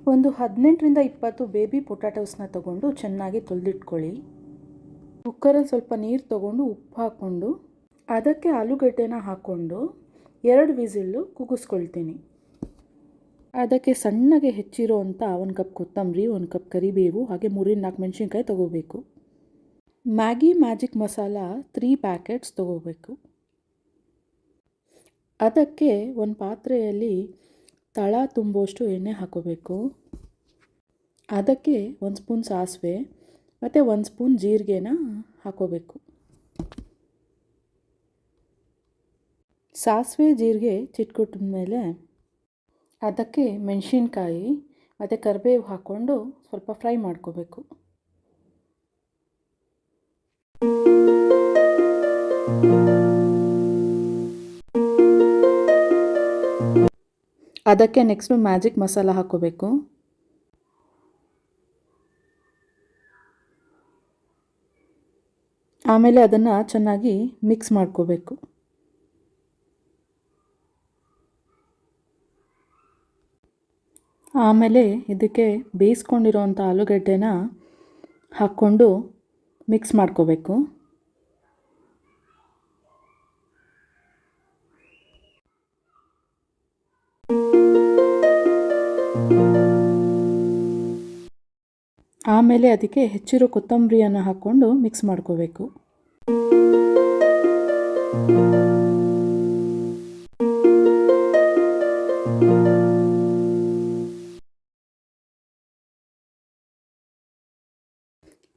ಒಂದು 18ರಿಂದ 20 ಬೇಬಿ ಪೊಟ್ಯಾಟೋಸ್ನ ತೊಗೊಂಡು ಚೆನ್ನಾಗಿ ತೊಳೆದಿಟ್ಕೊಳ್ಳಿ. ಕುಕ್ಕರಲ್ಲಿ ಸ್ವಲ್ಪ ನೀರು ತೊಗೊಂಡು ಉಪ್ಪು ಹಾಕ್ಕೊಂಡು ಅದಕ್ಕೆ ಆಲೂಗಡ್ಡೆನ ಹಾಕ್ಕೊಂಡು 2 ವಿಸಿಲ್ಲು ಕೂಗಿಸ್ಕೊಳ್ತೀನಿ. ಅದಕ್ಕೆ ಸಣ್ಣಗೆ ಹೆಚ್ಚಿರೋವಂಥ 1 ಕಪ್ ಕೊತ್ತಂಬರಿ, 1 ಕಪ್ ಕರಿಬೇವು, ಹಾಗೆ 3-4 ಮೆಣಸಿನ್ಕಾಯಿ ತೊಗೋಬೇಕು. ಮ್ಯಾಗಿ ಮ್ಯಾಜಿಕ್ ಮಸಾಲ 3 ಪ್ಯಾಕೆಟ್ಸ್ ತೊಗೋಬೇಕು. ಅದಕ್ಕೆ ಒಂದು ಪಾತ್ರೆಯಲ್ಲಿ ತಳ ತುಂಬುವಷ್ಟು ಎಣ್ಣೆ ಹಾಕೋಬೇಕು. ಅದಕ್ಕೆ 1 ಸ್ಪೂನ್ ಸಾಸಿವೆ ಮತ್ತು 1 ಸ್ಪೂನ್ ಜೀರಿಗೆನ ಹಾಕೋಬೇಕು. ಸಾಸಿವೆ ಜೀರಿಗೆ ಚಿಟ್ಕೊಟ್ಟಿದ ಮೇಲೆ ಅದಕ್ಕೆ ಮೆಣಸಿನ್ಕಾಯಿ ಮತ್ತು ಕರಿಬೇವು ಹಾಕ್ಕೊಂಡು ಸ್ವಲ್ಪ ಫ್ರೈ ಮಾಡ್ಕೋಬೇಕು. ಅದಕ್ಕೆ ನೆಕ್ಸ್ಟು ಮ್ಯಾಜಿಕ್ ಮಸಾಲ ಹಾಕ್ಕೋಬೇಕು. ಆಮೇಲೆ ಅದನ್ನು ಚೆನ್ನಾಗಿ ಮಿಕ್ಸ್ ಮಾಡ್ಕೋಬೇಕು. ಆಮೇಲೆ ಇದಕ್ಕೆ ಬೇಯಿಸ್ಕೊಂಡಿರೋವಂಥ ಆಲೂಗಡ್ಡೆನ ಹಾಕ್ಕೊಂಡು ಮಿಕ್ಸ್ ಮಾಡ್ಕೋಬೇಕು. ಆಮೇಲೆ ಅದಕ್ಕೆ ಹೆಚ್ಚಿರೋ ಕೊತ್ತಂಬರಿಯನ್ನು ಹಾಕ್ಕೊಂಡು ಮಿಕ್ಸ್ ಮಾಡ್ಕೋಬೇಕು.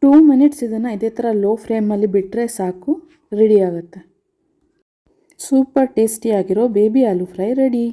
ಟೂ ಮಿನಿಟ್ಸ್ ಇದನ್ನು ಇದೇ ಥರ ಲೋ ಫ್ಲೇಮಲ್ಲಿ ಬಿಟ್ಟರೆ ಸಾಕು, ರೆಡಿ ಆಗುತ್ತೆ. ಸೂಪರ್ ಟೇಸ್ಟಿಯಾಗಿರೋ ಬೇಬಿ ಆಲೂ ಫ್ರೈ ರೆಡಿ.